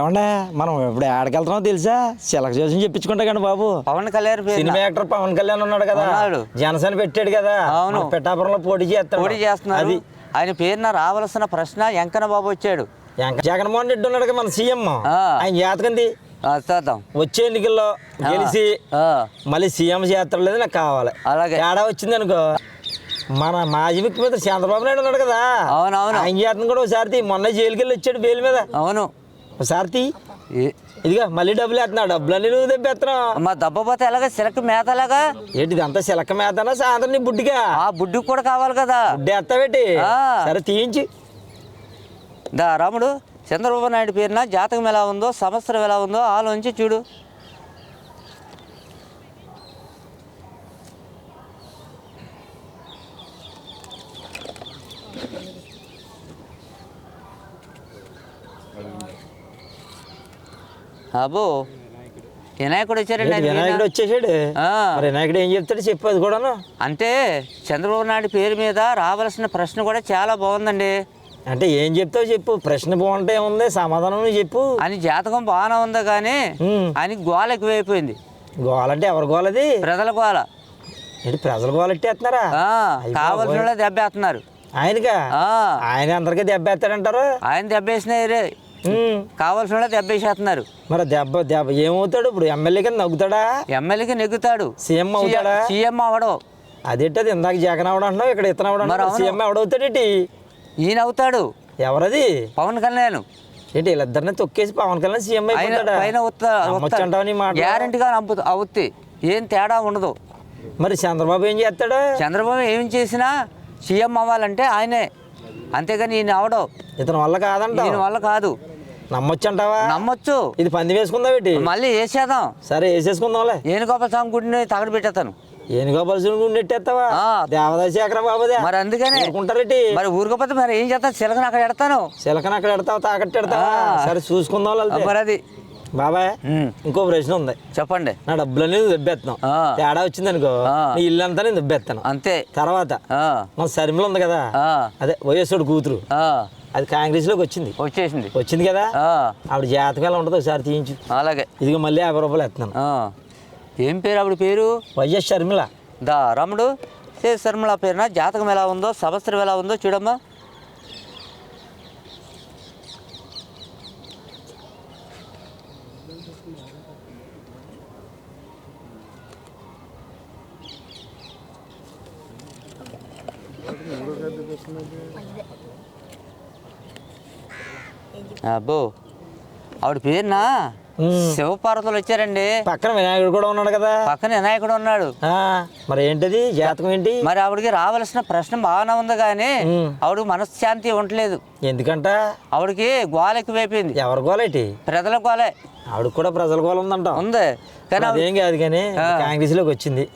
ఏమండే మనం ఇప్పుడు ఆడకెళ్తున్నాం తెలుసా? సెలెక్ట్ చేసి చెప్పించుకుంటా కానీ బాబు. పవన్ కళ్యాణ్ సినిమా యాక్టర్ పవన్ కళ్యాణ్ ఉన్నాడు కదా, జనసేన పెట్టాడు కదా. అవును, పిఠాపురంలో పోటీ చేస్తున్నారు. ఆయన పేరున రావాల్సిన ప్రశ్న వెంకన్న బాబు వచ్చాడు. జగన్మోహన్ రెడ్డి ఉన్నాడు మన సీఎం, ఆయన జాతకంది చేద్దాం. వచ్చే ఎన్నికల్లో గెలిచి మళ్ళీ సీఎం చేస్తాడు లేదు నాకు కావాలి. అలాగే తేడా వచ్చింది అనుకో, మన మాజీ ముఖ్యమంత్రి చంద్రబాబు నాయుడు ఉన్నాడు కదా, అవునవును, ఆయన చేతను కూడా ఒకసారి మొన్న జైలుకి వెళ్ళి వచ్చాడు బెయిల్ మీద. అవును, ఒకసారి ఇదిగా మళ్ళీ డబ్బులు వేస్తున్నావు, డబ్బులన్నీ నువ్వు తెప్పేస్తున్నావు. మా దెబ్బపోతే ఎలాగా సిలక మేతలాగా ఏంటి అంతా సిలక మేతనా సాయంత్రం నీ బుడ్డిగా? ఆ బుడ్డికి కూడా కావాలి కదా, బుడ్డి ఎత్తావేటి? సరే తీయించి దా రాముడు. చంద్రబాబు నాయుడు పేరున జాతకం ఎలా ఉందో సంవత్సరం ఎలా ఉందో ఆలోచించి చూడు. అబ్బో వినాయకుడు వచ్చారండి. వినాయకుడు వచ్చేసాడు. వినాయకుడు ఏం చెప్తాడు చెప్పు అది కూడాను. అంటే చంద్రబాబు నాయుడు పేరు మీద రావాల్సిన ప్రశ్న కూడా చాలా బాగుందండి. అంటే ఏం చెప్తావు చెప్పు, ప్రశ్న బాగుంటే ఉంది, సమాధానం చెప్పు. అని జాతకం బాగానే ఉంది కానీ ఆయనకి గోల ఎక్కువైపోయింది. గోల అంటే ఎవరి గోలది? ప్రజల గోల. ఏంటి ప్రజల గోల ఎట్టేస్తున్నారా? కావాల్సిన దెబ్బేస్తున్నారు ఆయనగా. ఆయన అందరికీ దెబ్బేస్తాడంటారు. ఆయన దెబ్బేసినాయి, కావాల్సిన దెబ్బేసేస్తున్నారు. మరి దెబ్బ ఏమవుతాడు ఇప్పుడు? ఎమ్మెల్యే కింద నగ్గుతాడా? ఎమ్మెల్యేకి నెగ్గుతాడు. సీఎం అవుతాడా? సీఎం అవడం. అదేంటది ఇందాక జగన్ అవడం అంటున్నావు, ఇక్కడ ఇతను అవడం. సీఎం ఎవడవుతాడేంటి? ఈయన అవుతాడు. ఎవరది? పవన్ కళ్యాణ్. ఏంటి వీళ్ళిద్దరిని తొక్కేసి పవన్ కళ్యాణ్ సీఎం అయిపోతాడా? గ్యారంటీగా అవుతాయి, ఏం తేడా ఉండదు. మరి చంద్రబాబు ఏం చేస్తాడు? చంద్రబాబు ఏం చేసినా సీఎం అవ్వాలంటే ఆయనే, అంతేగాని ఈయన అవడం. ఇతని వల్ల కాదంట. ఈయన వల్ల కాదు. నమ్మొచ్చు అంటావా? నమ్మొచ్చు. ఇది పంది వేసుకుందా ఏంటి? మళ్ళీ వేసేద్దాం. సరే వేసేసుకుందాంలే. ఏనుగోపాల స్వామి గుడిని తగడు పెట్టేస్తాను. ఏనుగోపాల స్వామి గుడి నెట్టేస్తావా? దేవదాశేఖర బాబుదే. మరి అందుకనే ఊరుకుంటారేంటి? మరి ఊరుకోపోతే మరి ఏం చేస్తాను? చిలకని అక్కడ ఎడతాను. చిలకని అక్కడ ఎడతావు, తాకట్టు ఎడతావా? సరే చూసుకుందాం. మరి అది బాబాయ్ ఇంకో ప్రశ్న ఉంది, చెప్పండి. నా డబ్బులన్నీ దెబ్బేస్తున్నావు, తేడా వచ్చింది అనుకో నీ ఇల్లు అంతా నేను దెబ్బేస్తాను అంతే. తర్వాత మన శర్మిల ఉంది కదా, అదే వైఎస్ఆర్ కూతురు, అది కాంగ్రెస్ లోకి వచ్చింది కదా, ఆవిడ జాతకం ఎలా ఉంటుందో ఒకసారి తీయించు. అలాగే. ఇదిగో మళ్ళీ 50 రూపాయలు ఎత్తున్నాను. ఏం పేరు ఆవిడ పేరు? వైఎస్ షర్మిల. దా రాముడు, శర్మిల పేరున జాతకం ఎలా ఉందో సంవత్సరం ఎలా ఉందో చూడమ్మా. అబ్బో ఆవిడ పేరునా శివపార్వతులు వచ్చారండి. పక్కన వినాయకుడు కూడా ఉన్నాడు కదా. పక్కన వినాయకుడు ఉన్నాడు. మరి ఏంటది జాతకం ఏంటి? మరి ఆవిడకి రావాల్సిన ప్రశ్న బాగానే ఉంది కానీ ఆవిడకి మనశ్శాంతి ఉండలేదు. ఎందుకంట? ఆవిడకి గోల ఎక్కువైపోయింది. ఎవరి గోలేటి? ప్రజల గోలే. ఆవిడ కూడా ప్రజల గోల ఉందంట. ఉంది కానీ అదేం కాదు కానీ కాంగ్రెస్ లోకి వచ్చింది,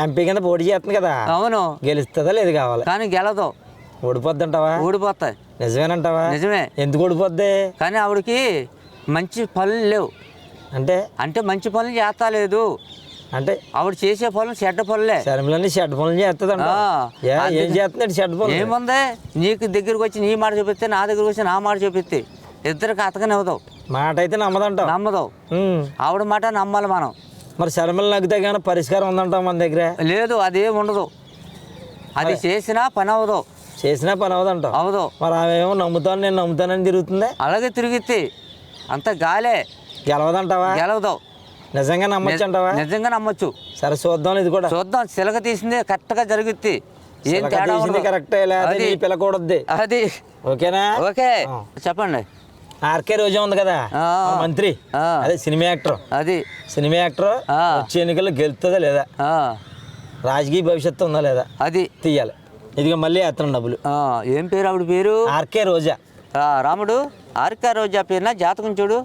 ఎంపీ కింద పోటీ చేస్తుంది కదా. అవును. గెలుస్తుందా లేదు కావాలి కానీ గెలదు. ఓడిపోద్దంటావా? ఓడిపోతాయి. నిజమేనంటావా? నిజమే. ఎందుకు ఓడిపోద్ది? కానీ ఆవిడకి మంచి పనులు లేవు. అంటే మంచి పనులు చేస్తా లేదు. అంటే ఆవిడ చేసే పనులు చెడ్డ పనులే. శర్మిలని చెడ్డ పనులు చేస్తుందంట. ఏం చేస్తుంది చెడ్డ పనులు? ఏముంది, నీకు దగ్గరకు వచ్చి నీ మాట చూపిస్తే, నా దగ్గరకు వచ్చి నా మాట చూపిస్తే ఇద్దరికి అతకనే అవుతావు. మాట అయితే నమ్మదంట. నమ్మదు. ఆవిడ మాట నమ్మాలి మనం. మరి శర్మిల నగ్గితే కానీ పరిష్కారం ఉందంటాం మన దగ్గర? లేదు, అదేం ఉండదు. అది చేసినా పని అవదు. చేసినా పని అవదంట. అవదు. మరి ఆమె ఏమో నమ్ముతాను నేను నమ్ముతానని తిరుగుతుంది. అలాగే తిరిగితే అంత గాలే. గెలవదంటావా? గెలవదు. నిజంగా నమ్మొచ్చు అంటావా? నిజంగా నమ్మొచ్చు. సరే చూద్దాం, ఇది కూడా చూద్దాం. చిలక తీసింది కరెక్ట్ గా జరుగుద్ది. ఏం తేడా కరెక్టే పిల్లకూడదు. అది ఓకేనా? ఓకే చెప్పండి. ఆర్కే రోజా ఉంది కదా మంత్రి, అదే సినిమా యాక్టర్. అది సినిమా యాక్టర్ వచ్చే ఎన్నికల్లో గెలుతుందా లేదా, రాజకీయ భవిష్యత్తు ఉందా లేదా, అది తీయాలి. ఇదిగో మళ్ళీ ఎత్తనం డబ్బులు. ఏం పేరు ఆవిడ పేరు? ఆర్కే రోజా. రాముడు, ఆర్కే రోజా పేరున జాతకం చూడు.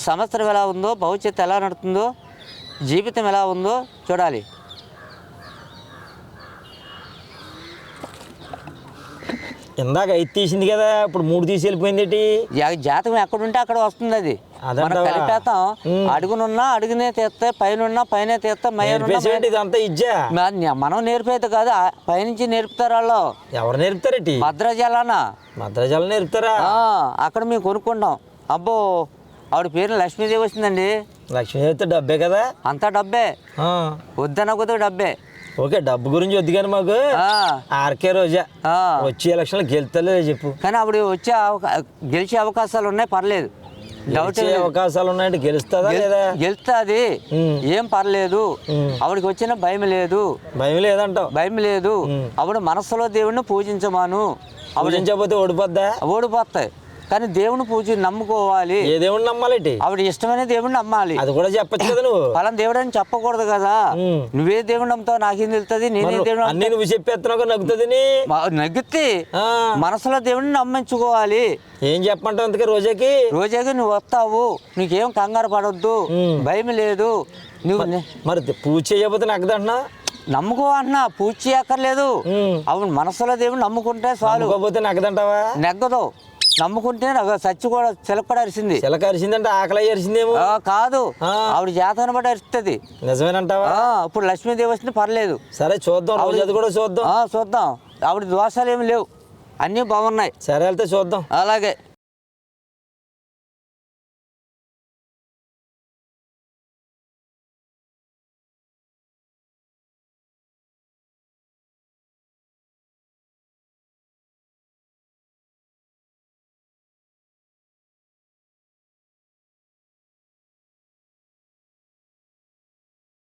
సంవత్సరం ఎలా ఉందో, భవిష్యత్తు ఎలా నడుతుందో, జీవితం ఎలా ఉందో చూడాలి. ఇందాక 5 తీసింది కదా, ఇప్పుడు 3 తీసి వెళ్ళిపోయింది. జాతకం ఎక్కడుంటే అక్కడ వస్తుంది. అది కలిపేస్తాం. అడుగునున్నా అడుగునే తీస్తే, పైన పైన తీస్తే, మనం నేర్పేది కాదు, పైనుంచి నేర్పుతారు వాళ్ళు. ఎవరు నేర్పుతారేంటి? భద్రాజలం నేర్పుతారా? అక్కడ మేము కొనుక్కుంటాం. అబ్బో ఆవిడ పేరు లక్ష్మీదేవి వచ్చిందండి. లక్ష్మీ అయితే డబ్బే కదా, అంతా డబ్బే, వద్దన కొద్దిగా డబ్బే. ఓకే డబ్బు గురించి వద్దు కానీ మాకు ఆర్కే రోజా వచ్చే ఎలక్షన్లు గెలుతలే చెప్పు. కానీ ఆవిడ గెలిచే అవకాశాలు ఉన్నాయి, పర్లేదు. డౌట్ అవకాశాలు ఉన్నాయంటే గెలుస్తుందా లేదా? గెలుస్తుంది, ఏం పర్లేదు. ఆవిడకి వచ్చిన భయం లేదు. భయం లేదంటావు? భయం లేదు. ఆవిడ మనసులో దేవుడిని పూజించమాను. పూజించకపోతే ఓడిపోద్దా? ఓడిపోతాయి. కానీ దేవుని నమ్ముకోవాలి. ఏ దేవుడిని నమ్మాలి? ఆవిడ ఇష్టమైన దేవుడిని నమ్మాలి. అది కూడా చెప్పచ్చు కదా. నువ్వు పలానా దేవుడు అని చెప్పకూడదు కదా. నువ్వే దేవుడు నమ్ముతావు, నాకేం తెలుస్తుంది? నేనే దేవుడు అన్ని నువ్వు చెప్పేస్తున్నావు, నగ్గుతుంది. నగ్గితే మనసులో దేవుడిని నమ్మించుకోవాలి. ఏం చెప్పంటావు అందుకే రోజాకి? రోజాకి నువ్వు వస్తావు, నీకేం కంగారు పడొద్దు, భయం లేదు. నువ్వు మరి పూజ చేయకపోతే నగ్గదంటున్నా? నమ్ముకో అంటున్నా, పూజ చేయక్కర్లేదు. అవును, మనసులో దేవుడు నమ్ముకుంటే చాలు. నగ్గదంటావా? నెగ్గదు. నమ్ముకుంటే సచ్చి కూడా చిలక కూడా అరిసింది. చిలక అరిసిందంటే ఆకలి అరిసిందేమో కాదు, ఆవిడ జాతకం బట్టి అరుస్తుంది. నిజమేనంటావా? ఇప్పుడు లక్ష్మీదేవి వచ్చింది, పర్లేదు. సరే చూద్దాం, కూడా చూద్దాం. చూద్దాం. ఆవిడ దోషాలు ఏమి లేవు, అన్నీ బాగున్నాయి. సరే వెళ్తే చూద్దాం. అలాగే.